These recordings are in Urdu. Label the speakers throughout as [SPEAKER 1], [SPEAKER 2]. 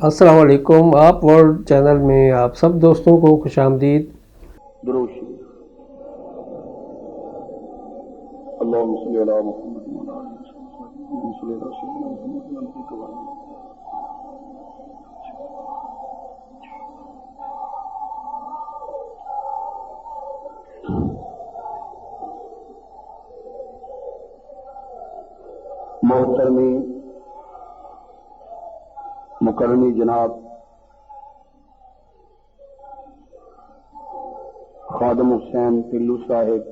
[SPEAKER 1] السلام علیکم۔ آپ ورلڈ چینل میں آپ سب دوستوں کو خوش آمدید۔
[SPEAKER 2] درود شریف۔ اللهم صل علی محمد وعلی آل محمد صلی اللہ علیہ وسلم۔ محترمی مکرمی جناب خادم حسین پلو صاحب،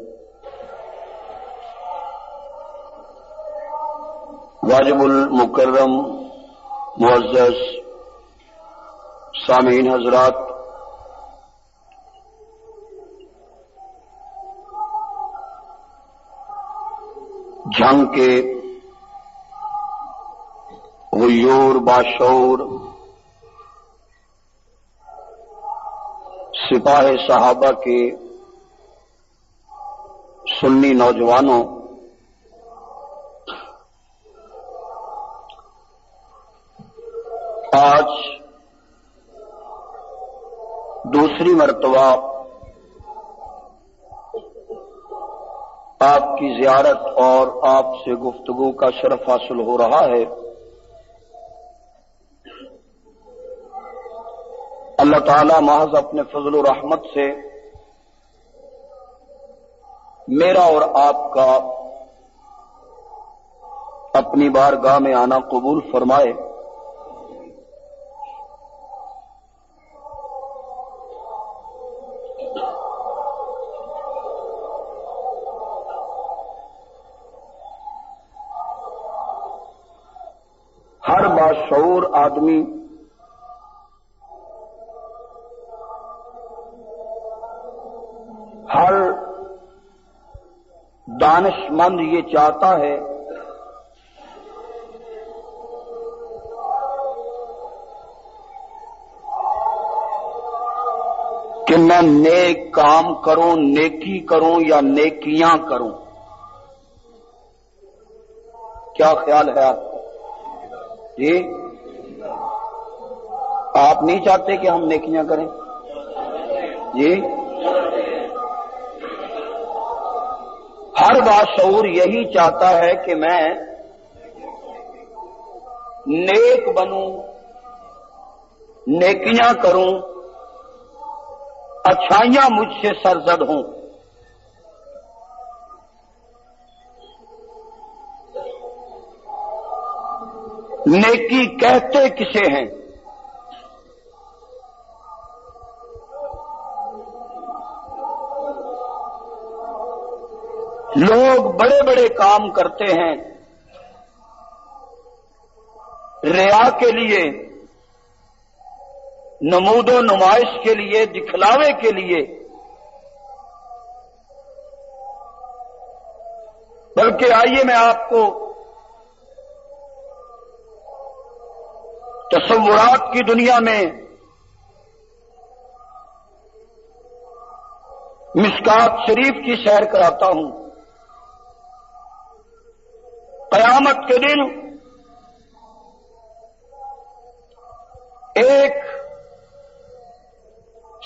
[SPEAKER 2] واجب المکرم معزز سامعین حضرات، جنگ کے غیور باشعور سپاہ صحابہ کے سنی نوجوانوں، آج دوسری مرتبہ آپ کی زیارت اور آپ سے گفتگو کا شرف حاصل ہو رہا ہے۔ اللہ تعالی محض اپنے فضل و رحمت سے میرا اور آپ کا اپنی بارگاہ میں آنا قبول فرمائے۔ ہر باشعور آدمی ہر دانش مند یہ چاہتا ہے کہ میں نیک کام کروں، نیکی کروں یا نیکیاں کروں۔ کیا خیال ہے آپ کا؟ جی، آپ نہیں چاہتے کہ ہم نیکیاں کریں؟ جی، ہر باشعور یہی چاہتا ہے کہ میں نیک بنوں، نیکیاں کروں، اچھائیاں مجھ سے سرزد ہوں۔ نیکی کہتے کسے ہیں؟ لوگ بڑے بڑے کام کرتے ہیں ریا کے لیے، نمود و نمائش کے لیے، دکھلاوے کے لیے، بلکہ آئیے میں آپ کو تصورات کی دنیا میں مشکات شریف کی سیر کراتا ہوں۔ قیامت کے دن ایک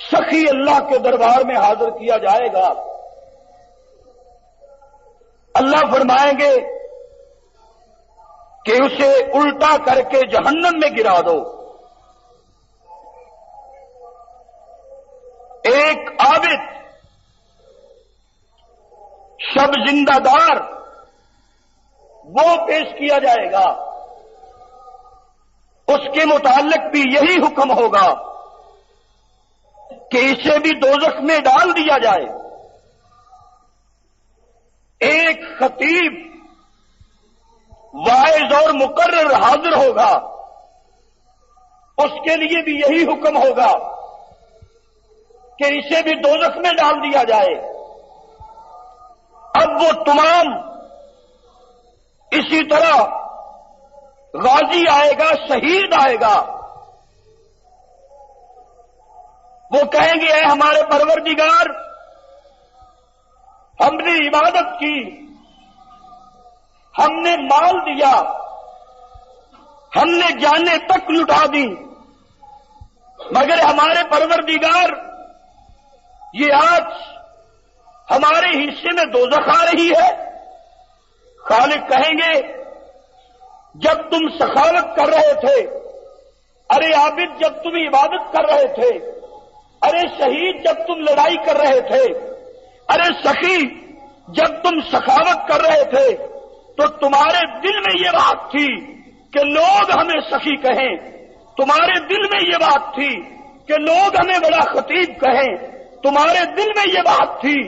[SPEAKER 2] سخی اللہ کے دربار میں حاضر کیا جائے گا۔ اللہ فرمائیں گے کہ اسے الٹا کر کے جہنم میں گرا دو۔ ایک عابد شب زندہ دار وہ پیش کیا جائے گا، اس کے متعلق بھی یہی حکم ہوگا کہ اسے بھی دوزخ میں ڈال دیا جائے۔ ایک خطیب واعظ اور مقرر حاضر ہوگا، اس کے لیے بھی یہی حکم ہوگا کہ اسے بھی دوزخ میں ڈال دیا جائے۔ اب وہ تمام اسی طرح غازی آئے گا، شہید آئے گا، وہ کہیں گے اے ہمارے پروردگار، ہم نے عبادت کی، ہم نے مال دیا، ہم نے جانیں تک لٹا دی، مگر ہمارے پروردگار یہ آج ہمارے حصے میں دوزخ آ رہی ہے. خالق کہیں گے جب تم سخاوت کر رہے تھے، ارے عابد جب تم عبادت کر رہے تھے، ارے شہید جب تم لڑائی کر رہے تھے، ارے سخی جب تم سخاوت کر رہے تھے، تو تمہارے دل میں یہ بات تھی کہ لوگ ہمیں سخی کہیں، تمہارے دل میں یہ بات تھی کہ لوگ ہمیں بڑا خطیب کہیں، تمہارے دل میں یہ بات تھی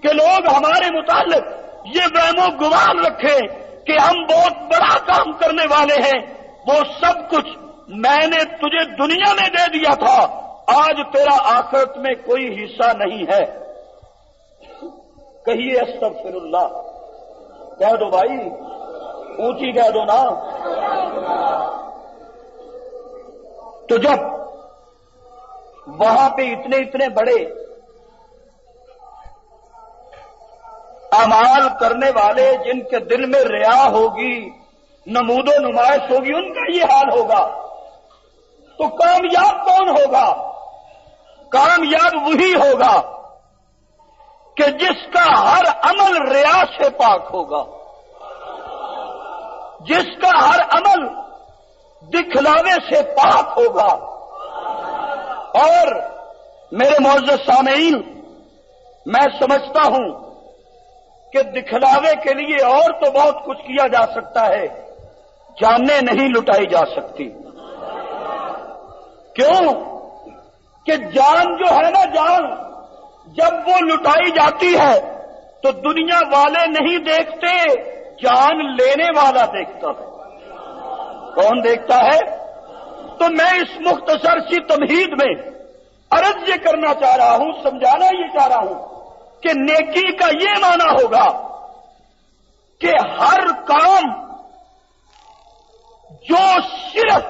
[SPEAKER 2] کہ لوگ ہمارے متعلق یہ وہم و گمان رکھیں کہ ہم بہت بڑا کام کرنے والے ہیں. وہ سب کچھ میں نے تجھے دنیا میں دے دیا تھا، آج تیرا آخرت میں کوئی حصہ نہیں ہے. کہیے استغفر اللہ. کہہ دو بھائی، اونچی کہہ دو نا. تو جب وہاں پہ اتنے بڑے اعمال کرنے والے جن کے دل میں ریا ہوگی، نمود و نمائش ہوگی، ان کا یہ حال ہوگا، تو کامیاب کون ہوگا؟ کامیاب وہی ہوگا کہ جس کا ہر عمل ریا سے پاک ہوگا، جس کا ہر عمل دکھلاوے سے پاک ہوگا. اور میرے معزز سامعین، میں سمجھتا ہوں کہ دکھلاوے کے لیے اور تو بہت کچھ کیا جا سکتا ہے، جانیں نہیں لٹائی جا سکتی. کیوں کہ جان جو ہے نا، جان جب وہ لٹائی جاتی ہے تو دنیا والے نہیں دیکھتے، جان لینے والا دیکھتا ہے. کون دیکھتا ہے؟ تو میں اس مختصر سی تمہید میں عرض یہ کرنا چاہ رہا ہوں، سمجھانا یہ چاہ رہا ہوں کہ نیکی کا یہ معنی ہوگا کہ ہر کام جو صرف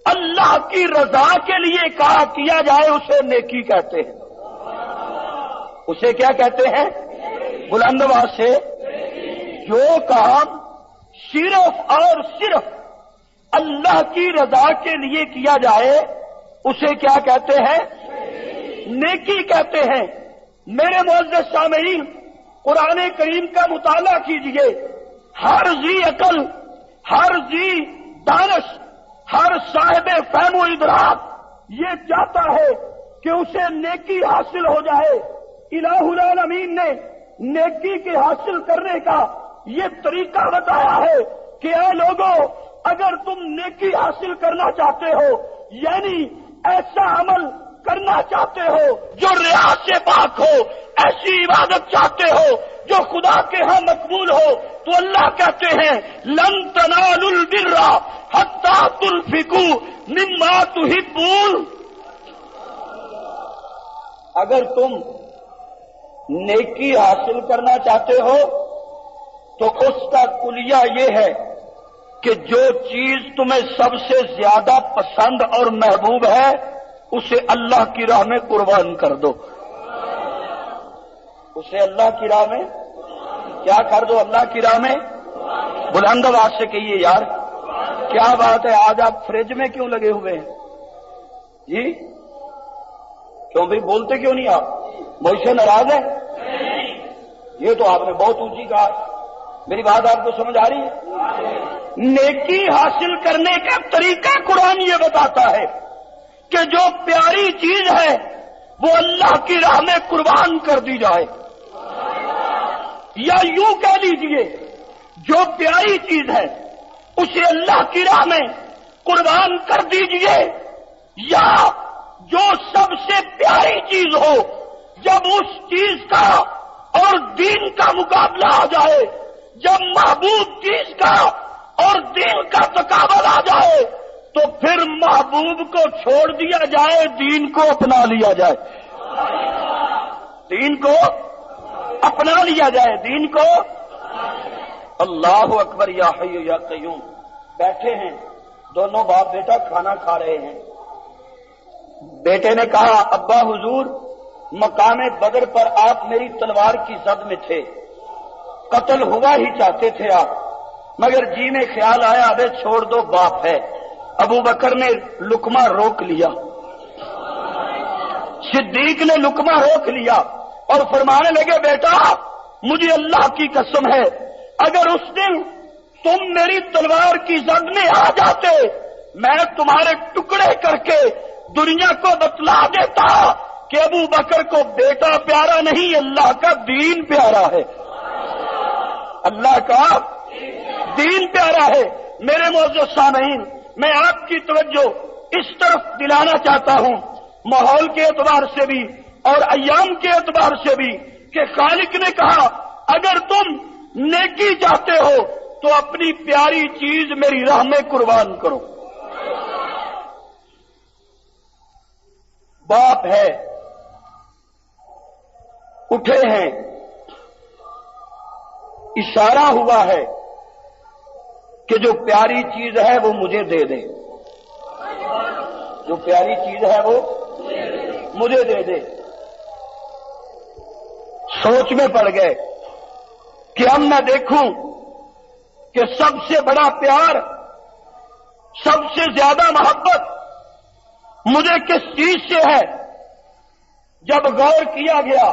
[SPEAKER 2] اللہ کی رضا کے لیے کیا جائے اسے نیکی کہتے ہیں. اسے کیا کہتے ہیں؟ بلند آواز سے. جو کام صرف اور صرف اللہ کی رضا کے لیے کیا جائے اسے کیا کہتے ہیں؟ نیکی کہتے ہیں. میرے معزز سامعین، قرآن کریم کا مطالعہ کیجئے. ہر ذی عقل، ہر ذی دانش، ہر صاحب فہم و ادراک یہ چاہتا ہے کہ اسے نیکی حاصل ہو جائے. الہ العالمین نے نیکی کے حاصل کرنے کا یہ طریقہ بتایا ہے کہ اے لوگوں، اگر تم نیکی حاصل کرنا چاہتے ہو، یعنی ایسا عمل کرنا چاہتے ہو جو ریا سے پاک ہو، ایسی عبادت چاہتے ہو جو خدا کے ہاں مقبول ہو، تو اللہ کہتے ہیں لن تنالوا البر حتی تنفقوا مما تحبون. اگر تم نیکی حاصل کرنا چاہتے ہو تو اس کا کلیہ یہ ہے کہ جو چیز تمہیں سب سے زیادہ پسند اور محبوب ہے اسے اللہ کی راہ میں قربان کر دو. اسے اللہ کی راہ میں کیا کر دو؟ اللہ کی راہ میں. بلند آواز سے کہیے یار کیا بات ہے، آج آپ فریج میں کیوں لگے ہوئے ہیں جی؟ کیوں بھائی بولتے کیوں نہیں آپ؟ مجھ سے ناراض ہے؟ یہ تو آپ نے بہت اونچی کہا. میری بات آپ کو سمجھ آ رہی ہے؟ نیکی حاصل کرنے کا طریقہ قرآن یہ بتاتا ہے کہ جو پیاری چیز ہے وہ اللہ کی راہ میں قربان کر دی جائے. یا یوں کہہ لیجئے جو پیاری چیز ہے اسے اللہ کی راہ میں قربان کر دیجئے. یا جو سب سے پیاری چیز ہو، جب اس چیز کا اور دین کا مقابلہ آ جائے، جب محبوب چیز کا اور دین کا تقابل آ جائے تو پھر محبوب کو چھوڑ دیا جائے، دین کو اپنا لیا جائے. دین کو اپنا لیا جائے، دین کو. اللہ اکبر. یا حی یا قیوم. بیٹھے ہیں دونوں باپ بیٹا کھانا کھا رہے ہیں. بیٹے نے کہا ابا حضور مقام بدر پر آپ میری تلوار کی زد میں تھے، قتل ہوا ہی چاہتے تھے آپ، مگر جی میں خیال آیا ابے چھوڑ دو، باپ ہے. ابو بکر نے لقمہ روک لیا. صدیق نے لقمہ روک لیا اور فرمانے لگے بیٹا مجھے اللہ کی قسم ہے اگر اس دن تم میری تلوار کی زد میں آ جاتے میں تمہارے ٹکڑے کر کے دنیا کو بتلا دیتا کہ ابو بکر کو بیٹا پیارا نہیں اللہ کا دین پیارا ہے، اللہ کا دین پیارا ہے۔ میرے معزز سامعین، میں آپ کی توجہ اس طرف دلانا چاہتا ہوں ماحول کے اعتبار سے بھی اور ایام کے اعتبار سے بھی کہ خالق نے کہا اگر تم نیکی چاہتے ہو تو اپنی پیاری چیز میری راہ میں قربان کرو۔ باپ ہے، اٹھے ہیں، اشارہ ہوا ہے کہ جو پیاری چیز ہے وہ مجھے دے دے، جو پیاری چیز ہے وہ مجھے دے دے۔ سوچ میں پڑ گئے کہ اب میں دیکھوں کہ سب سے بڑا پیار، سب سے زیادہ محبت مجھے کس چیز سے ہے۔ جب غور کیا گیا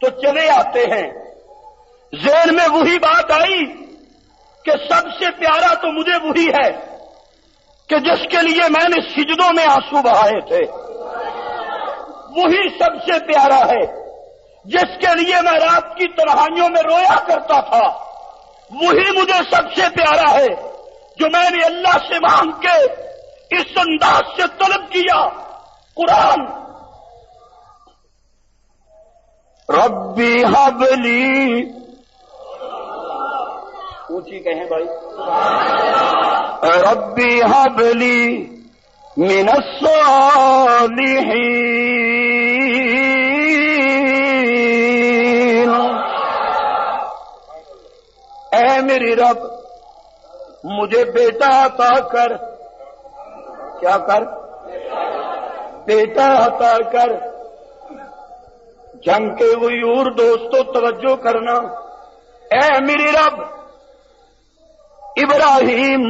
[SPEAKER 2] تو چلے آتے ہیں ذہن میں وہی بات آئی کہ سب سے پیارا تو مجھے وہی ہے کہ جس کے لیے میں نے سجدوں میں آنسو بہائے تھے، وہی سب سے پیارا ہے جس کے لیے میں رات کی تنہائیوں میں رویا کرتا تھا، وہی مجھے سب سے پیارا ہے جو میں نے اللہ سے مانگ کے اس انداز سے طلب کیا۔ قرآن ربی حب لی، اونچی کہیں بھائی، ربی حب لی من الصالحین، اے میری رب مجھے بیٹا عطا کر، کیا کر؟ بیٹا عطا کر۔ جنگ کے غیور دوستو توجہ کرنا، اے میری رب ابراہیم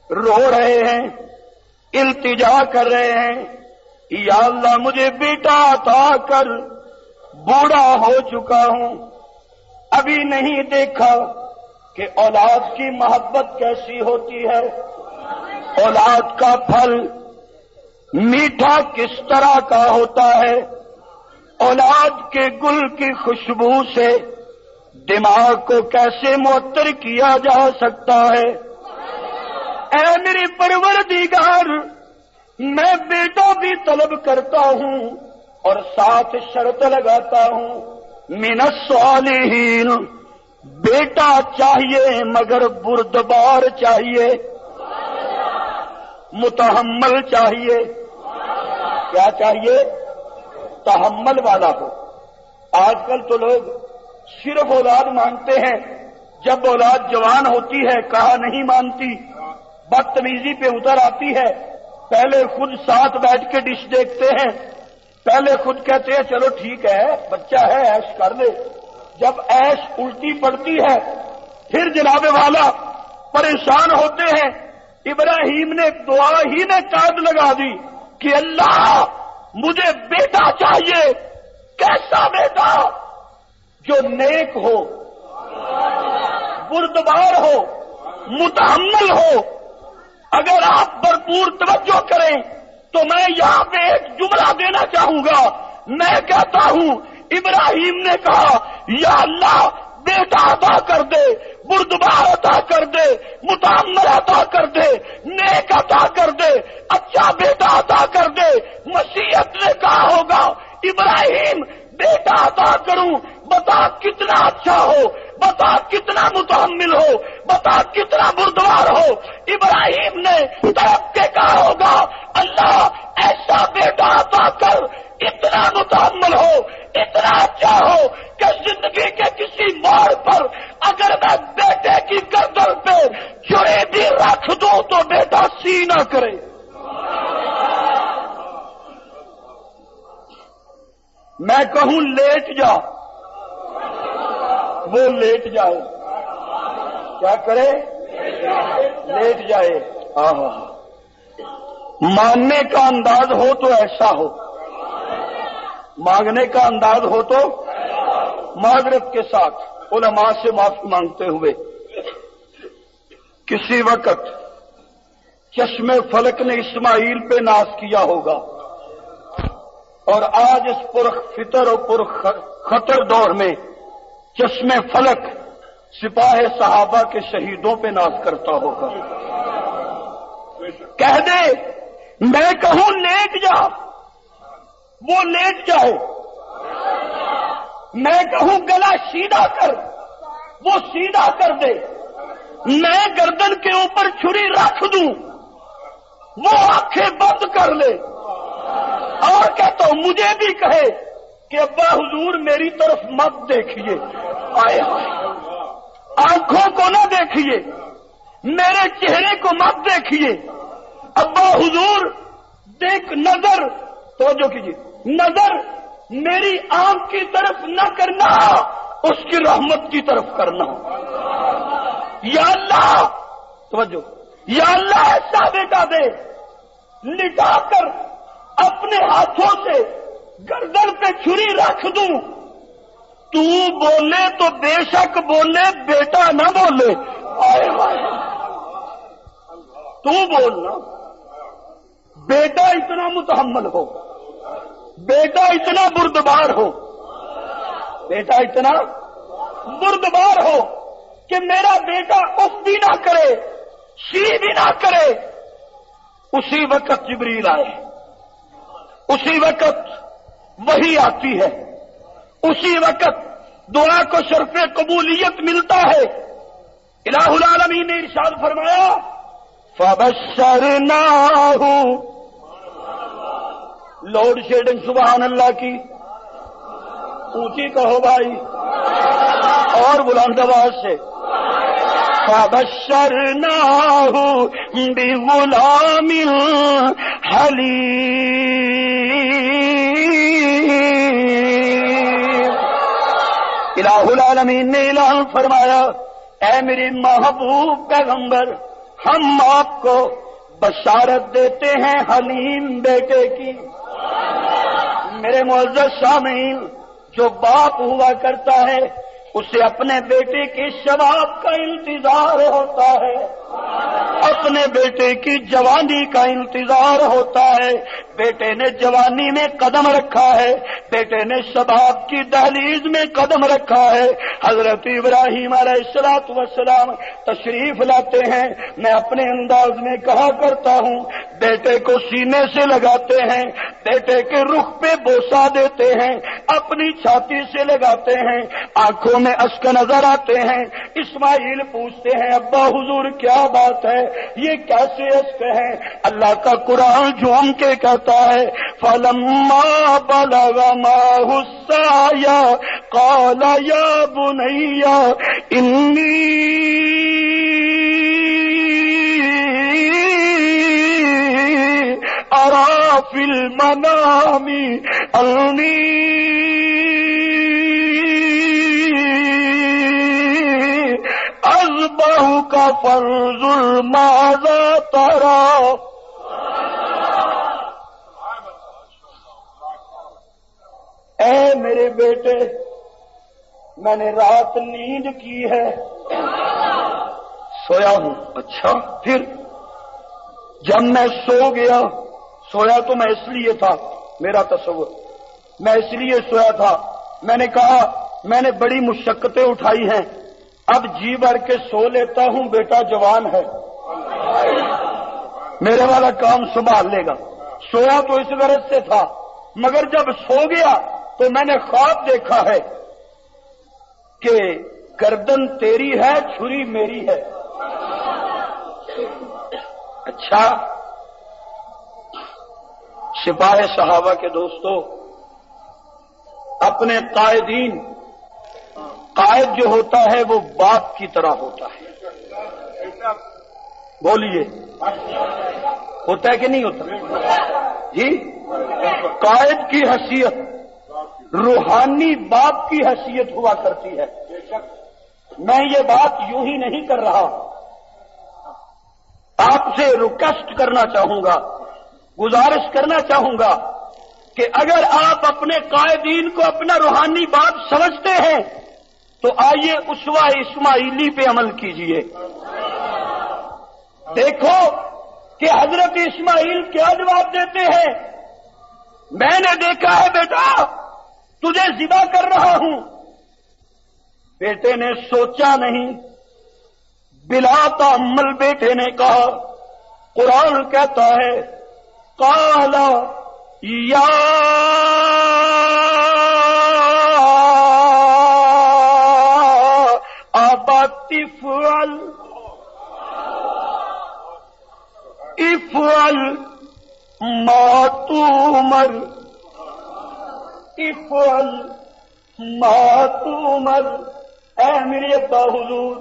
[SPEAKER 2] رو رہے ہیں، التجا کر رہے ہیں، یا اللہ مجھے بیٹا عطا کر، بوڑھا ہو چکا ہوں، ابھی نہیں دیکھا کہ اولاد کی محبت کیسی ہوتی ہے، اولاد کا پھل میٹھا کس طرح کا ہوتا ہے، اولاد کے گل کی خوشبو سے دماغ کو کیسے معطر کیا جا سکتا ہے۔ اے میری پروردگار میں بیٹا بھی طلب کرتا ہوں اور ساتھ شرط لگاتا ہوں من الصالحین، بیٹا چاہیے مگر بردبار چاہیے، متحمل چاہیے، کیا چاہیے؟ تحمل والا ہو۔ آج کل تو لوگ صرف اولاد مانگتے ہیں، جب اولاد جوان ہوتی ہے کہا نہیں مانتی، بدتمیزی پہ اتر آتی ہے، پہلے خود ساتھ بیٹھ کے ڈش دیکھتے ہیں، پہلے خود کہتے ہیں چلو ٹھیک ہے بچہ ہے ایش کر لے، جب ایش الٹی پڑتی ہے پھر جناب والا پریشان ہوتے ہیں۔ ابراہیم نے دعا ہی نے قید لگا دی کہ اللہ مجھے بیٹا چاہیے، کیسا بیٹا؟ جو نیک ہو، بردبار ہو، متحمل ہو۔ اگر آپ بھرپور توجہ کریں تو میں یہاں پہ ایک جملہ دینا چاہوں گا، میں کہتا ہوں ابراہیم نے کہا یا اللہ بیٹا عطا کر دے، بردبار عطا کر دے، متحمل عطا کر دے، نیک عطا کر دے، اچھا بیٹا عطا کر دے۔ مسیحیت نے کہا ہوگا ابراہیم بیٹا عطا کروں، بتا کتنا اچھا ہو، بتا کتنا متحمل ہو، بتا کتنا بردبار ہو۔ ابراہیم نے تڑپ کے کہا ہوگا اللہ ایسا بیٹا عطا کر، اتنا متحمل ہو، اتنا اچھا ہو کہ زندگی کے کسی موڑ پر اگر میں بیٹے کی گردن پہ چھری بھی رکھ دوں تو بیٹا سی نہ کرے۔ میں کہوں لیٹ جا، وہ لیٹ جائے، کیا کرے؟ لیٹ جائے۔ ماننے کا انداز ہو تو ایسا ہو، مانگنے کا انداز ہو تو معذرت کے ساتھ علماء سے معافی مانگتے ہوئے، کسی وقت چشمے فلک نے اسماعیل پہ ناز کیا ہوگا، اور آج اس پرفطر اور پرخطر دور میں چشمے فلک سپاہ صحابہ کے شہیدوں پہ ناز کرتا ہوگا۔ کہہ دے میں کہوں لیٹ جا، وہ لیٹ جائے، میں کہوں گلا سیدھا کر، وہ سیدھا کر دے، میں گردن کے اوپر چھری رکھ دوں، وہ آنکھیں بند کر لے، اور کہتا ہوں مجھے بھی کہے کہ ابا حضور میری طرف مت دیکھیے، آئے آنکھوں کو نہ دیکھیے، میرے چہرے کو مت دیکھیے، ابا حضور دیکھ، نظر توجہ کیجیے، نظر میری آنکھ کی طرف نہ کرنا، اس کی رحمت کی طرف کرنا۔ یا اللہ توجہ، یا اللہ ایسا بیٹا دے، لٹا کر اپنے ہاتھوں سے گردن پہ چھری رکھ دوں، تو بولے تو بے شک بولے، بیٹا نہ بولے، آئے تو بولنا، بیٹا اتنا متحمل ہو، بیٹا اتنا بردبار ہو، بیٹا اتنا بردبار ہو کہ میرا بیٹا اف بھی نہ کرے، سی بھی نہ کرے، اسی وقت جبریل آئے، اسی وقت وحی آتی ہے، اسی وقت دعا کو شرف قبولیت ملتا ہے۔ الہ العالمین نے ارشاد فرمایا فَبَشَّرْنَاهُ، لوڈ شیڈنگ سبحان اللہ کی اونچی کہو بھائی، اور بلند آواز سے، فَبَشَّرْنَاهُ بِغُلَامٍ حَلِيمٍ۔ الہ العالمین نے اعلان فرمایا اے میری محبوب پیغمبر، ہم آپ کو بشارت دیتے ہیں حلیم بیٹے کی۔ میرے معزز سامعین، جو باپ ہوا کرتا ہے اسے اپنے بیٹے کے شباب کا انتظار ہوتا ہے، اپنے بیٹے کی جوانی کا انتظار ہوتا ہے۔ بیٹے نے جوانی میں قدم رکھا ہے، بیٹے نے شباب کی دہلیز میں قدم رکھا ہے۔ حضرت ابراہیم علیہ السلام تشریف لاتے ہیں، میں اپنے انداز میں کہا کرتا ہوں، بیٹے کو سینے سے لگاتے ہیں، بیٹے کے رخ پہ بوسہ دیتے ہیں، اپنی چھاتی سے لگاتے ہیں، آنکھوں میں اشک نظر آتے ہیں۔ اسماعیل پوچھتے ہیں ابا حضور کیا بات ہے، یہ کیسے اشک ہے؟ اللہ کا قرآن جھوم کے کہتا ہے فَلَمَّا بَلَغَ مَعَهُ السَّعْيَ قَالَ يَا بُنَيَّ إِنِّي أَرَى فِي الْمَنَامِ أَنِّي أَذْبَحُكَ فَانظُرْ مَاذَا تَرَىٰ۔ اے میرے بیٹے، میں نے رات نیند کی ہے، سویا ہوں۔ اچھا پھر؟ جب میں سو گیا، سویا تو میں اس لیے تھا، میرا تصور میں اس لیے سویا تھا، میں نے کہا میں نے بڑی مشقتیں اٹھائی ہیں، اب جی بھر کے سو لیتا ہوں، بیٹا جوان ہے، میرے والا کام سنبھال لے گا۔ سویا تو اس غرض سے تھا، مگر جب سو گیا تو میں نے خواب دیکھا ہے کہ گردن تیری ہے، چھری میری ہے۔ اچھا سپاہ صحابہ کے دوستو، اپنے قائدین، قائد جو ہوتا ہے وہ باپ کی طرح ہوتا ہے، بولیے ہوتا ہے کہ نہیں ہوتا جی؟ قائد کی حیثیت روحانی باپ کی حیثیت ہوا کرتی ہے۔ میں یہ بات یوں ہی نہیں کر رہا، آپ سے ریکویسٹ کرنا چاہوں گا، گزارش کرنا چاہوں گا کہ اگر آپ اپنے قائدین کو اپنا روحانی باپ سمجھتے ہیں تو آئیے اسوہ اسماعیلی پہ عمل کیجئے. دیکھو کہ حضرت اسماعیل کیا جواب دیتے ہیں. میں نے دیکھا ہے بیٹا تجھے ذبح کر رہا ہوں. بیٹے نے سوچا نہیں، بلا تعمل بیٹے نے کہا. قرآن کہتا ہے قال یا ابت افعل ما تؤمر افعل ما تؤمر. اے میرے ابا حضور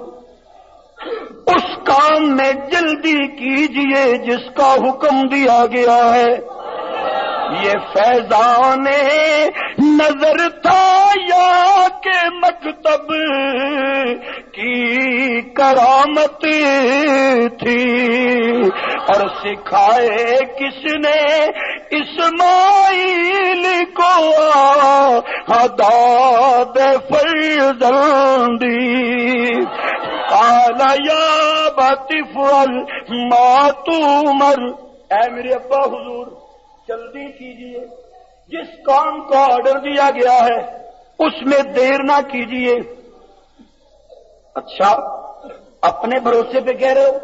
[SPEAKER 2] اس کام میں جلدی کیجئے جس کا حکم دیا گیا ہے. یہ فیضان نظر تھا یا کہ مکتب کی کرامت تھی، اور سکھائے کس نے اسماعیل کو حداد فرزندی. قال یا ابت افعل ما تؤمر. اے میرے ابا حضور جلدی کیجئے، جس کام کا آرڈر دیا گیا ہے اس میں دیر نہ کیجئے. اچھا اپنے بھروسے پہ کہہ رہے ہو،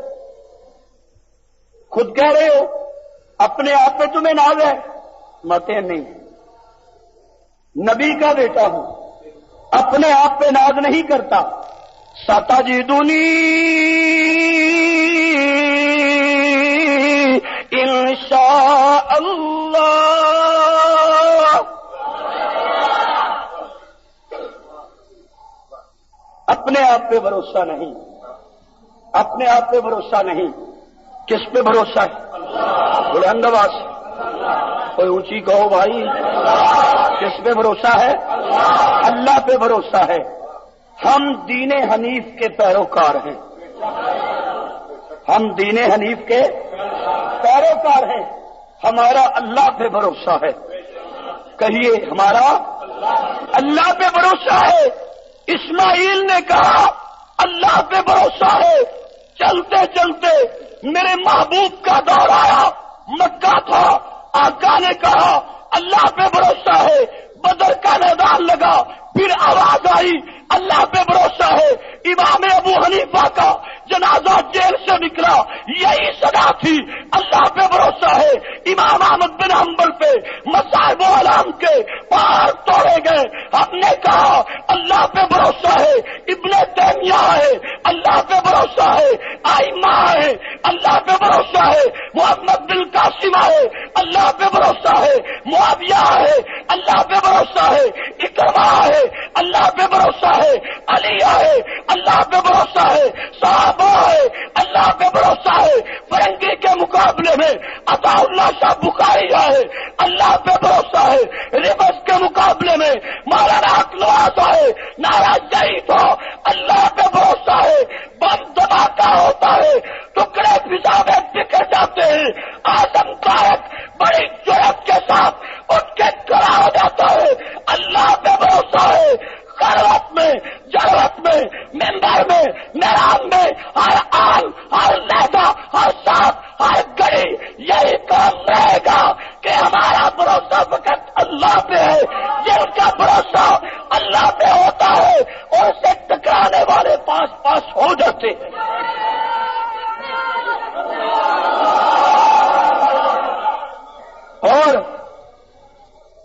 [SPEAKER 2] خود کہہ رہے ہو، اپنے آپ پہ تمہیں ناز ہے؟ متے نہیں، نبی کا بیٹا ہوں، اپنے آپ پہ ناز نہیں کرتا. ستجدنی انشاء اللہ. اپنے آپ پہ بھروسہ نہیں، اپنے آپ پہ بھروسہ نہیں. کس پہ بھروسہ ہے؟ بلند آواز سے کوئی اونچی کہو بھائی. کس پہ بھروسہ ہے؟ اللہ پہ بھروسہ ہے. ہم دین حنیف کے پیروکار ہیں، ہم دین حنیف کے پیروکار ہیں. ہمارا اللہ پہ بھروسہ ہے. کہیے ہمارا اللہ پہ بھروسہ ہے. اسماعیل نے کہا اللہ پہ بھروسہ ہے. چلتے چلتے میرے محبوب کا دور آیا، مکہ تھا. آقا نے کہا اللہ پہ بھروسہ ہے. بدر کا میدان لگا، پھر آواز آئی اللہ پہ بھروسہ ہے. امام ابو حنیفہ کا جنازہ جیل سے نکلا، یہی صدا تھی اللہ پہ بھروسہ ہے. امام احمد بن حنبل پہ مصائب و علام کے پہاڑ توڑے گئے. ہم نے کہا اللہ پہ بھروسہ ہے. ابن تیمیہ ہے اللہ پہ بھروسہ ہے. ائمہ ہے اللہ پہ بھروسہ ہے. محمد بن قاسم ہے اللہ پہ بھروسہ ہے. معاویہ ہے اللہ پہ بھروسہ ہے. اکرمہ ہے اللہ پہ بھروسہ ہے. علی ہے اللہ پہ بھروسہ ہے. صحابہ ہے اللہ پہ بھروسہ ہے. فرنگی کے مقابلے میں عطا اللہ شاہ بخاری ہے اللہ پہ بھروسہ ہے. ربس کے مقابلے میں مولانا حق نواز ہے. ناراض جائی تو اللہ پہ بھروسہ ہے. بم دھماکہ ہوتا ہے، ٹکڑے فضا میں بکھر جاتے ہیں. آدم کارک بڑی جرأت کے ساتھ اٹھ کے کھڑا ہو جاتا ہے. اللہ پہ بھروسہ ہے. خلوت میں، جلوت میں، منبر میں، میدان میں، ہر آن، ہر لہجہ، ہر ساتھ، ہر گھڑی یہی کام رہے گا کہ ہمارا بھروسہ فقط اللہ پہ ہے. جن کا بھروسہ اللہ پہ ہوتا ہے اور سے ٹکرانے والے پاس پاس ہو جاتے ہیں. اور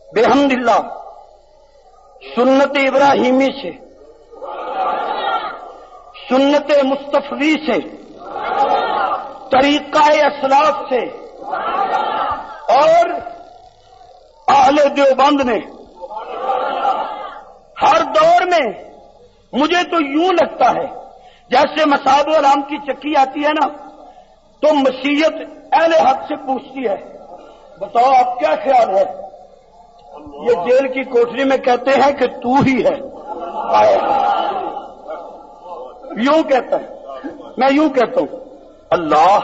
[SPEAKER 2] بحمد اللہ سنت ابراہیمی سے، سنت مصطفی سے، طریقہ اسلاف سے اور اہل دیوبند نے ہر دور میں مجھے تو یوں لگتا ہے جیسے مصائب و علام کی چکی آتی ہے نا تو مسیحیت اہل حق سے پوچھتی ہے بتاؤ آپ کیا خیال ہے. یہ جیل کی کوٹری میں کہتے ہیں کہ تو ہی ہے. یوں کہتا ہے، میں یوں کہتا ہوں اللہ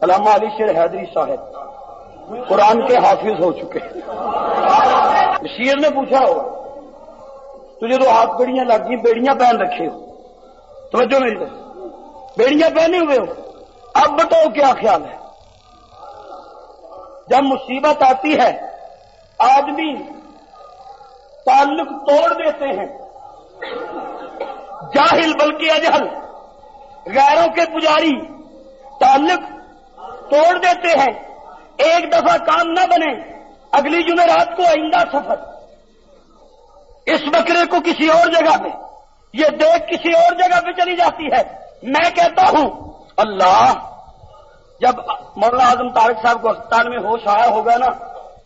[SPEAKER 2] علامہ علی شیر حیدری صاحب قرآن کے حافظ ہو چکے ہیں۔ شیر نے پوچھا ہوگا تجھے تو ہاتھ بیڑیاں لگ گئی، بیڑیاں پہن رکھے ہو، توجہ میری طرف، بیڑیاں پہنے ہوئے ہو، اب بتاؤ کیا خیال ہے؟ جب مصیبت آتی ہے آدمی تعلق توڑ دیتے ہیں، جاہل بلکہ اجہل غیروں کے پجاری تعلق توڑ دیتے ہیں، ایک دفعہ کام نہ بنے اگلی جمعرات کو آئندہ سفر، اس بکرے کو کسی اور جگہ پہ، یہ دیکھ کسی اور جگہ پہ چلی جاتی ہے۔ میں کہتا ہوں اللہ، جب مولانا اعظم طارق صاحب کو اسپتال میں ہوش آیا ہوگا نا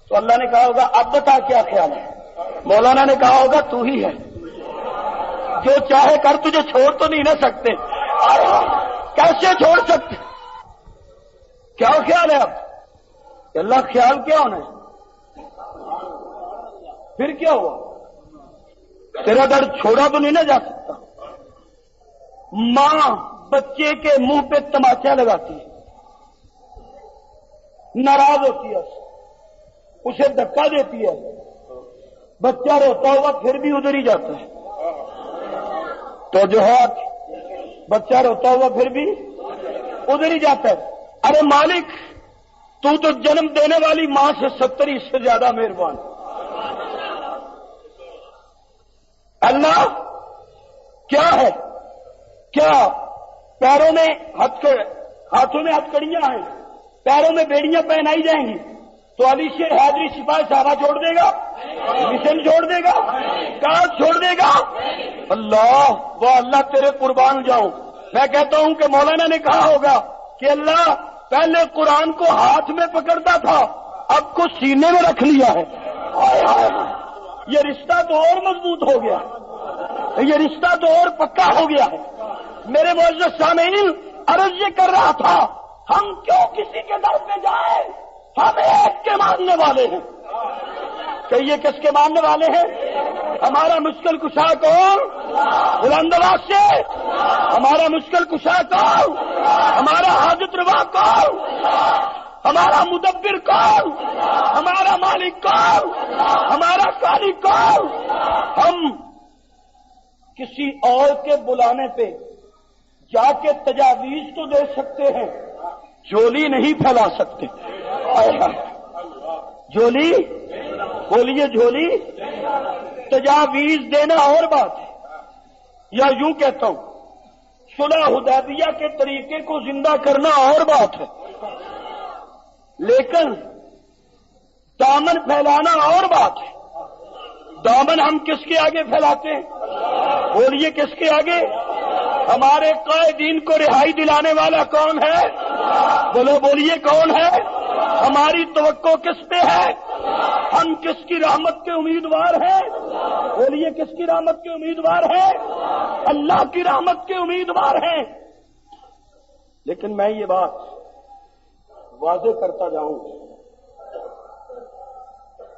[SPEAKER 2] تو اللہ نے کہا ہوگا اب بتا کیا خیال ہے؟ مولانا نے کہا ہوگا تو ہی ہے، جو چاہے کر، تجھے چھوڑ تو نہیں نہ سکتے، کیسے چھوڑ سکتے؟ کیا خیال ہے اب؟ اللہ خیال کیا ہونا ہے؟ پھر کیا ہوا؟ تیرا درد چھوڑا تو نہیں نہ جا سکتا۔ ماں بچے کے منہ پہ تماچا لگاتی ہے، ناراض ہوتی ہے، اسے دھکا دیتی ہے، بچہ روتا ہوا پھر بھی ادھر ہی جاتا ہے، تو جو ہے بچہ روتا ہوا پھر بھی ادھر ہی جاتا ہے۔ ارے مالک، تو جنم دینے والی ماں سے 70 سے زیادہ مہربان۔ اللہ کیا ہے؟ کیا پیروں میں ہاتھوں میں ہتھکڑیاں ہیں، پیروں میں بیڑیاں پہنائی جائیں گی تو علی شیر حیدری سپاہی صحابہ چھوڑ دے گا؟ مشن چھوڑ دے گا؟ کاج چھوڑ دے گا؟ اللہ وہ اللہ تیرے قربان جاؤں۔ میں کہتا ہوں کہ مولانا نے کہا ہوگا کہ اللہ پہلے قرآن کو ہاتھ میں پکڑتا تھا، اب کو سینے میں رکھ لیا ہے، یہ رشتہ تو اور مضبوط ہو گیا، یہ رشتہ تو اور پکا ہو گیا ہے۔ میرے معزز سامعین، عرض یہ کر رہا تھا ہم کیوں کسی کے در پہ جائیں؟ ہم ایک کے ماننے والے ہیں۔ کہیے کس کے ماننے والے ہیں؟ ہمارا مشکل کشا کون؟ بلند آواز سے ہمارا مشکل کشا کون؟ ہمارا حاجت روا کون؟ ہمارا مدبر کون؟ ہمارا مالک کون؟ ہمارا خالق کون؟ ہم کسی اور کے بلانے پہ جا کے تجاویز تو دے سکتے ہیں، جولی نہیں پھیلا سکتے۔ جولی بولیے، جھولی تجاویز دینا اور بات ہے، یا یوں کہتا ہوں صلح حدیبیہ کے طریقے کو زندہ کرنا اور بات ہے، لیکن دامن پھیلانا اور بات ہے۔ دامن ہم کس کے آگے پھیلاتے ہیں؟ بولیے کس کے آگے؟ ہمارے قائدین کو رہائی دلانے والا کون ہے؟ بولیے کون ہے؟ ہماری توقع کس پہ ہے؟ ہم کس کی رحمت کے امیدوار ہیں؟ بولیے کس کی رحمت کے امیدوار ہیں؟ اللہ کی رحمت کے امیدوار ہیں۔ لیکن میں یہ بات واضح کرتا جاؤں،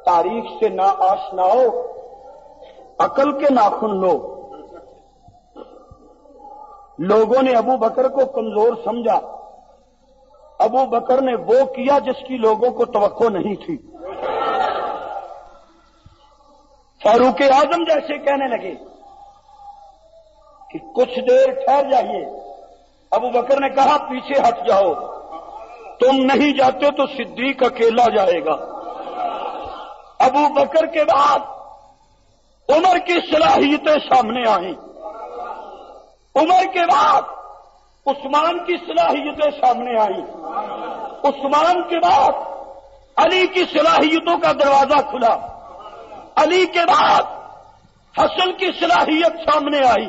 [SPEAKER 2] تاریخ سے نہ آشنا ہو، عقل کے ناخن لو۔ لوگوں نے ابو بکر کو کمزور سمجھا، ابو بکر نے وہ کیا جس کی لوگوں کو توقع نہیں تھی۔ فاروق اعظم جیسے کہنے لگے کہ کچھ دیر ٹھہر جائیے، ابو بکر نے کہا پیچھے ہٹ جاؤ، تم نہیں جاتے تو صدیق اکیلا جائے گا۔ ابو بکر کے بعد عمر کی صلاحیتیں سامنے آئیں، عمر کے بعد عثمان کی صلاحیتیں سامنے آئیں، عثمان کے بعد علی کی صلاحیتوں کا دروازہ کھلا، علی کے بعد حسن کی صلاحیت سامنے آئی،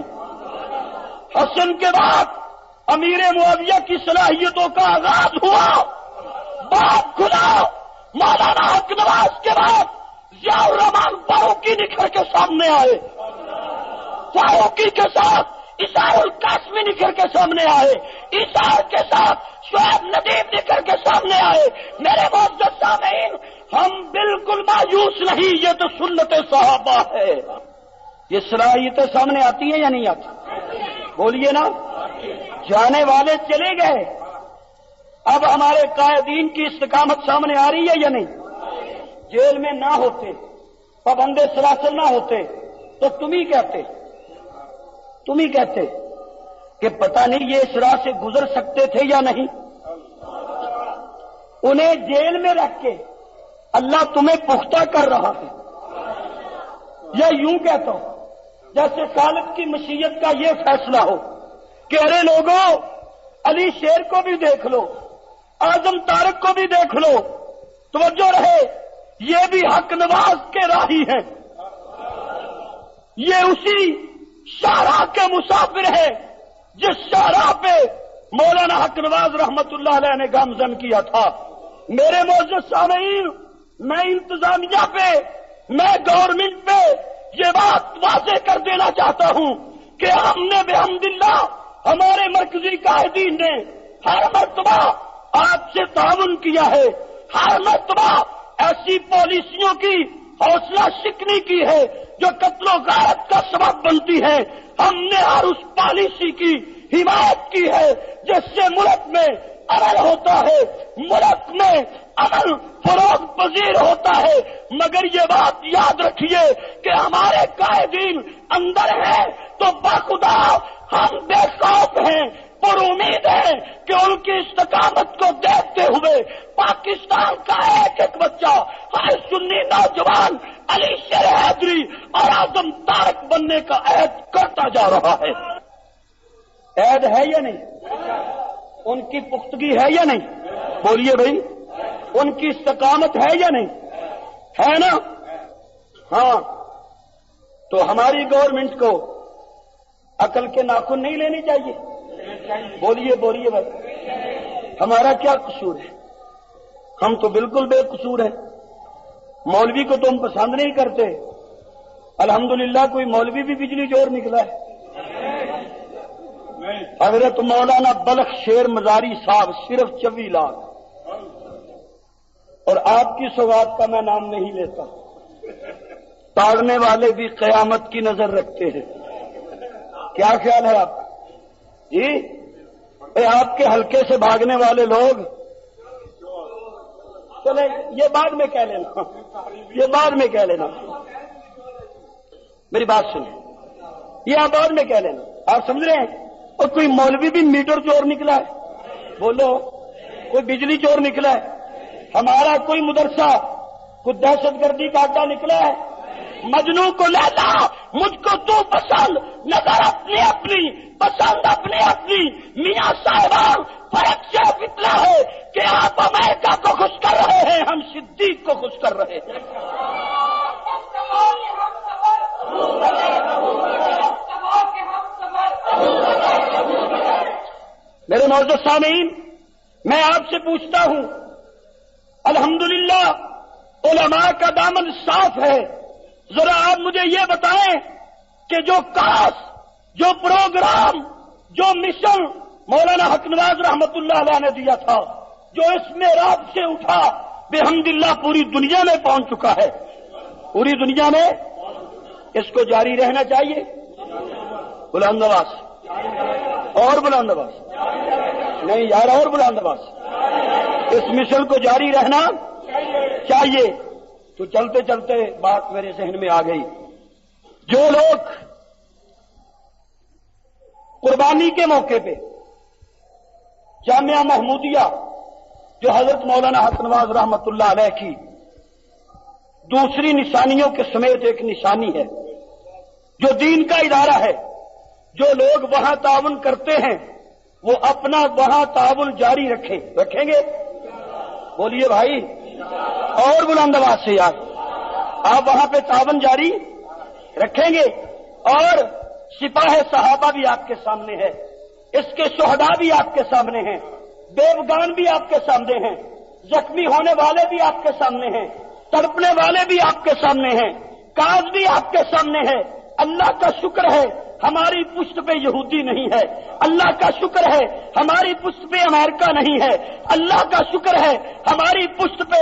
[SPEAKER 2] حسن کے بعد امیر معاویہ کی صلاحیتوں کا آغاز ہوا، باب کھلا۔ مولانا حق نواز کے بعد ضیاء الرحمان فاروقی نکھر کے سامنے آئے، فاروقی کے ساتھ عیسیٰ القاسمی نکھر کے سامنے آئے، عیسیٰ کے ساتھ شعیب ندیم نکھر کے سامنے آئے۔ میرے معزز سامعین، ہم بالکل مایوس نہیں، یہ تو سنت صحابہ ہے۔ یہ صلاحیتیں سامنے آتی ہیں یا نہیں آتی؟ بولیے نا۔ جانے والے چلے گئے، اب ہمارے قائدین کی استقامت سامنے آ رہی ہے یا نہیں؟ جیل میں نہ ہوتے، پابند سلاسل نہ ہوتے تو تم ہی کہتے کہ پتہ نہیں یہ اس راہ سے گزر سکتے تھے یا نہیں۔ انہیں جیل میں رکھ کے اللہ تمہیں پختہ کر رہا ہے، یا یوں کہتا ہوں جیسے خالق کی مشیت کا یہ فیصلہ ہو کہ ارے لوگوں، علی شیر کو بھی دیکھ لو، اعظم طارق کو بھی دیکھ لو، توجہ رہے، یہ بھی حق نواز کے راہی ہیں، یہ اسی شاہراہ کے مسافر ہیں جس شاہراہ پہ مولانا حق نواز رحمت اللہ علیہ نے گامزن کیا تھا۔ میرے معزز سامعین، میں انتظامیہ پہ، میں گورنمنٹ پہ یہ بات واضح کر دینا چاہتا ہوں کہ ہم نے بحمداللہ ہمارے مرکزی قائدین نے ہر مرتبہ آپ سے تعاون کیا ہے، ہر مرتبہ ایسی پالیسیوں کی حوصلہ شکنی کی ہے جو قتل و غارت کا سبب بنتی ہے۔ ہم نے ہر اس پالیسی کی حمایت کی ہے جس سے ملک میں امن ہوتا ہے، ملک میں امن فروغ پذیر ہوتا ہے۔ مگر یہ بات یاد رکھیے کہ ہمارے قائدین اندر ہیں تو بخدا ہم بے خوف ہیں، پر امید ہے کہ ان کی استقامت کو دیکھتے ہوئے پاکستان کا ایک ایک بچہ، ہر سنی نوجوان علی شیر حیدری اور اعظم طارق بننے کا عہد کرتا جا رہا ہے۔ عہد ہے یا نہیں؟ ان کی پختگی ہے یا نہیں؟ بولیے بھائی، ان کی استقامت ہے یا نہیں؟ ہے نا؟ ہاں، تو ہماری گورنمنٹ کو عقل کے ناخن نہیں لینے چاہیے؟ بولیے بولیے بھائی، ہمارا کیا قصور ہے؟ ہم تو بالکل بے قصور ہیں۔ مولوی کو تو ہم پسند نہیں کرتے، الحمدللہ کوئی مولوی بھی بجلی چور نکلا ہے۔ حضرت مولانا بلخ شیر مزاری صاحب صرف 24 لاکھ، اور آپ کی سوغات کا میں نام نہیں لیتا، تاڑنے والے بھی قیامت کی نظر رکھتے ہیں۔ کیا خیال ہے آپ جی؟ آپ کے حلقے سے بھاگنے والے لوگ، چلے یہ بعد میں کہہ لینا، یہ بعد میں کہہ لینا، میری بات سنیں، یہ آپ بعد میں کہہ لینا۔ آپ سمجھ رہے ہیں؟ اور کوئی مولوی بھی میٹر چور نکلا ہے، بولو، کوئی بجلی چور نکلا ہے، ہمارا کوئی مدرسہ، کوئی دہشت گردی کا اڈا نکلا ہے، مجنوں کو لیلا مجھ کو تو پسند، نظر اپنی اپنی، پسند اپنی اپنی۔ میاں صاحبان، فرق صرف اتنا ہے کہ آپ امریکہ کو خوش کر رہے ہیں، ہم صدیق کو خوش کر رہے ہیں۔ میرے معزز سامعین، میں آپ سے پوچھتا ہوں، الحمدللہ علماء کا دامن صاف ہے، ذرا آپ مجھے یہ بتائیں کہ جو کاس، جو پروگرام، جو مشن مولانا حق نواز رحمت اللہ علیہ نے دیا تھا، جو اس معراج سے اٹھا، بحمدللہ پوری دنیا میں پہنچ چکا ہے، پوری دنیا میں اس کو جاری رہنا چاہیے۔ بلند آواز، اور بلند آواز، نہیں یار، اور بلند آواز، اس مشن کو جاری رہنا چاہیے۔ تو چلتے چلتے بات میرے ذہن میں آ گئی، جو لوگ قربانی کے موقع پہ جامعہ محمودیہ، جو حضرت مولانا حق نواز رحمت اللہ علیہ کی دوسری نشانیوں کے سمیت ایک نشانی ہے، جو دین کا ادارہ ہے، جو لوگ وہاں تعاون کرتے ہیں وہ اپنا وہاں تعاون جاری رکھیں گے؟ بولیے بھائی، اور بلند آواز سے یار، آپ وہاں پہ تعاون جاری رکھیں گے؟ اور سپاہ صحابہ بھی آپ کے سامنے ہے، اس کے شہداء بھی آپ کے سامنے ہیں، بیوگان بھی آپ کے سامنے ہیں، زخمی ہونے والے بھی آپ کے سامنے ہیں، تڑپنے والے بھی آپ کے سامنے ہیں، کاز بھی آپ کے سامنے ہے۔ اللہ کا شکر ہے ہماری پشت پہ یہودی نہیں ہے، اللہ کا شکر ہے ہماری پشت پہ امریکہ نہیں ہے، اللہ کا شکر ہے ہماری پشت پہ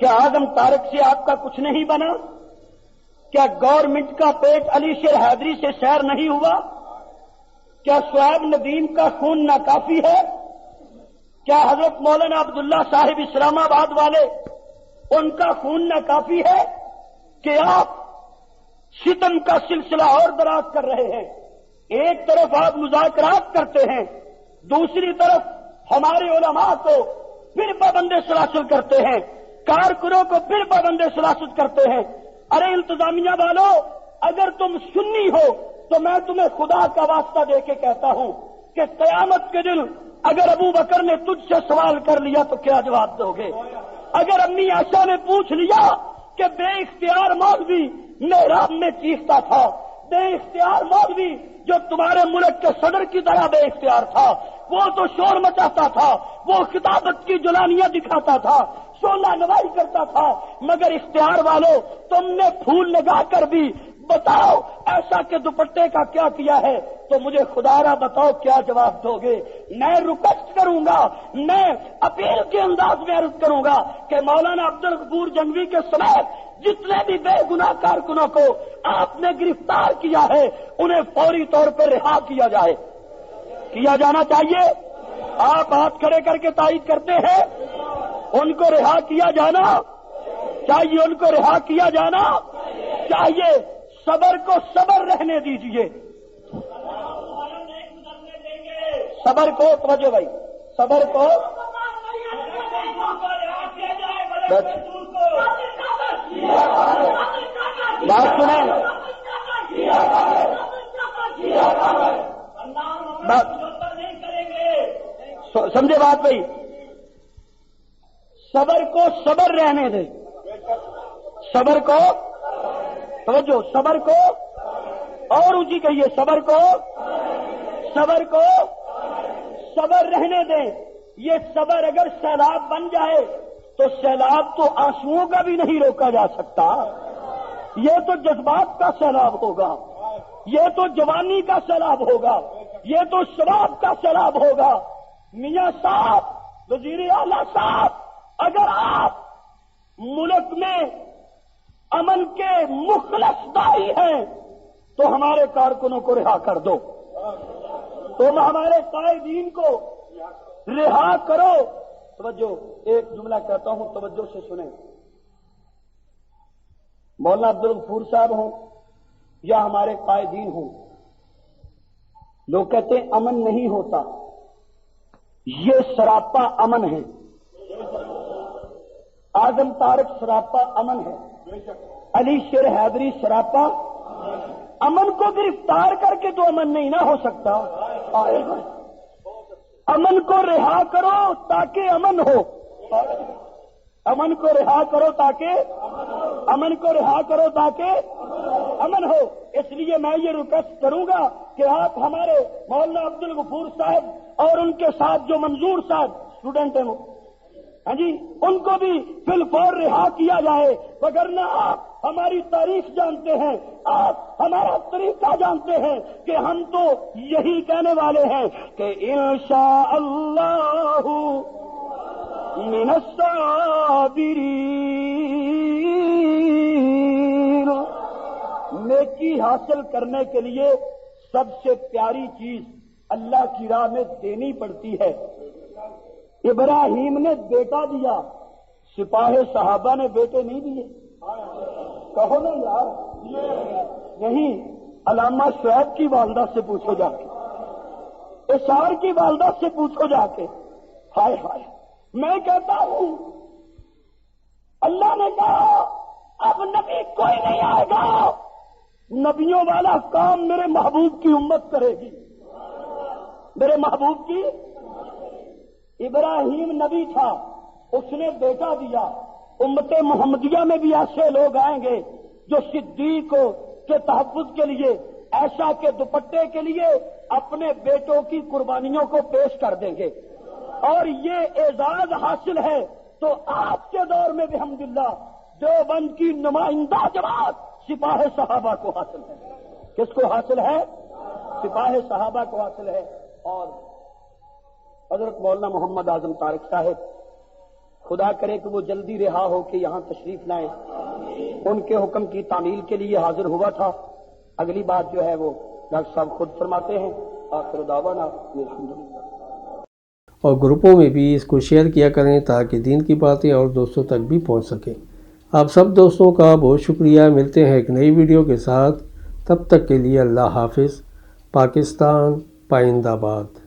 [SPEAKER 2] کیا اعظم طارق سے آپ کا کچھ نہیں بنا؟ کیا گورنمنٹ کا پیٹ علی شیر حیدری سے سیر نہیں ہوا؟ کیا شعیب ندیم کا خون ناکافی ہے؟ کیا حضرت مولانا عبداللہ صاحب اسلام آباد والے ان کا خون ناکافی ہے کہ آپ ستم کا سلسلہ اور دراز کر رہے ہیں؟ ایک طرف آپ مذاکرات کرتے ہیں، دوسری طرف ہمارے علماء کو پھر پابند سلاسل کرتے ہیں، کارکنوں کو پھر پابند سلاسل کرتے ہیں۔ ارے انتظامیہ والوں، اگر تم سنی ہو تو میں تمہیں خدا کا واسطہ دے کے کہتا ہوں کہ قیامت کے دن اگر ابو بکر نے تجھ سے سوال کر لیا تو کیا جواب دو گے؟ اگر امی عائشہ نے پوچھ لیا کہ بے اختیار مولوی محراب میں چیختا تھا، بے اختیار مولوی جو تمہارے ملک کے صدر کی طرح بے اختیار تھا، وہ تو شور مچاتا تھا، وہ خطابت کی جلانیاں دکھاتا تھا، شولہ نوائی کرتا تھا، مگر اختیار والوں تم نے پھول لگا کر بھی بتاؤ ایسا کہ دوپٹے کا کیا کیا ہے؟ تو مجھے خدا را بتاؤ کیا جواب دو گے؟ میں ریکویسٹ کروں گا، میں اپیل کے انداز میں عرض کروں گا کہ مولانا عبدالغفور جنگوی کے سمیت جتنے بھی بے گناہ کارکنوں کو آپ نے گرفتار کیا ہے انہیں فوری طور پر رہا کیا جائے، کیا جانا چاہیے۔ آپ ہاتھ کھڑے کر کے تائید کرتے ہیں؟ ان کو رہا کیا جانا چاہیے، ان کو رہا کیا جانا چاہیے۔ صبر کو صبر رہنے دیجیے، صبر کو، توجہ بھائی، صبر کو بات سنیں، سمجھے بات بھائی؟ صبر کو صبر رہنے دے، صبر کو، توجہ، صبر کو اور اونچی کہیے، صبر کو صبر رہنے دیں۔ یہ صبر اگر سیلاب بن جائے تو سیلاب تو آنسوؤں کا بھی نہیں روکا جا سکتا، یہ تو جذبات کا سیلاب ہوگا، یہ تو جوانی کا سیلاب ہوگا، یہ تو شراب کا سیلاب ہوگا۔ میاں صاحب، وزیر اعلیٰ صاحب، اگر آپ ملک میں امن کے مخلص داعی ہیں تو ہمارے کارکنوں کو رہا کر دو، تم ہمارے قائدین کو رہا کرو۔ توجہ، ایک جملہ کہتا ہوں، توجہ سے سنیں۔ مولانا عبدالغفور صاحب ہوں یا ہمارے قائدین ہوں، لوگ کہتے ہیں امن نہیں ہوتا، یہ سراپا امن ہے۔ اعظم طارق سراپا امن ہے، علی شیر حیدری سراپا امن کو گرفتار کر کے تو امن نہیں نہ ہو سکتا۔ امن کو رہا کرو تاکہ امن ہو، امن کو رہا کرو تاکہ امن کو رہا کرو تاکہ امن ہو۔ اس لیے میں یہ ریکویسٹ کروں گا کہ آپ ہمارے مولانا عبدالغفور صاحب اور ان کے ساتھ جو منظور صاحب اسٹوڈنٹ ہیں، ہاں جی، ان کو بھی فی الفور رہا کیا جائے، وگرنہ آپ ہماری تاریخ جانتے ہیں، آپ ہمارا طریقہ جانتے ہیں کہ ہم تو یہی کہنے والے ہیں کہ انشاءاللہ من الصابرین۔ نیکی حاصل کرنے کے لیے سب سے پیاری چیز اللہ کی راہ میں دینی پڑتی ہے۔ ابراہیم نے بیٹا دیا، سپاہ صحابہ نے بیٹے نہیں دیے، کہو نا یار، نہیں، علامہ شعیب کی والدہ سے پوچھو جا کے، اشار کی والدہ سے پوچھو جا کے۔ ہائے ہائے، میں کہتا ہوں اللہ نے کہا اب نبی کوئی نہیں آئے گا، نبیوں والا کام میرے محبوب کی امت کرے گی، میرے محبوب کی۔ ابراہیم نبی تھا، اس نے بیٹا دیا۔ امت محمدیہ میں بھی ایسے لوگ آئیں گے جو صدیق کے تحفظ کے لیے، ایسا کہ دوپٹے کے لیے اپنے بیٹوں کی قربانیوں کو پیش کر دیں گے، اور یہ اعزاز حاصل ہے تو آپ کے دور میں بحمداللہ دیوبند کی نمائندہ جماعت سپاہ صحابہ کو حاصل ہے۔ کس کو حاصل ہے؟ سپاہ صحابہ کو حاصل ہے۔ اور حضرت مولانا محمد اعظم طارق صاحب خدا کرے کہ وہ جلدی رہا ہو کے یہاں تشریف لائیں. ان کے حکم کی تعمیل کے لیے حاضر ہوا تھا. اگلی بات جو ہے وہ ڈاکٹر صاحب خود فرماتے ہیں. آخر دعوانا الحمدللہ.
[SPEAKER 1] اور گروپوں میں بھی اس کو شیئر کیا کریں تاکہ دین کی باتیں اور دوستوں تک بھی پہنچ سکیں. آپ سب دوستوں کا بہت شکریہ. ملتے ہیں ایک نئی ویڈیو کے ساتھ. تب تک کے لیے اللہ حافظ. پاکستان پائندہ باد.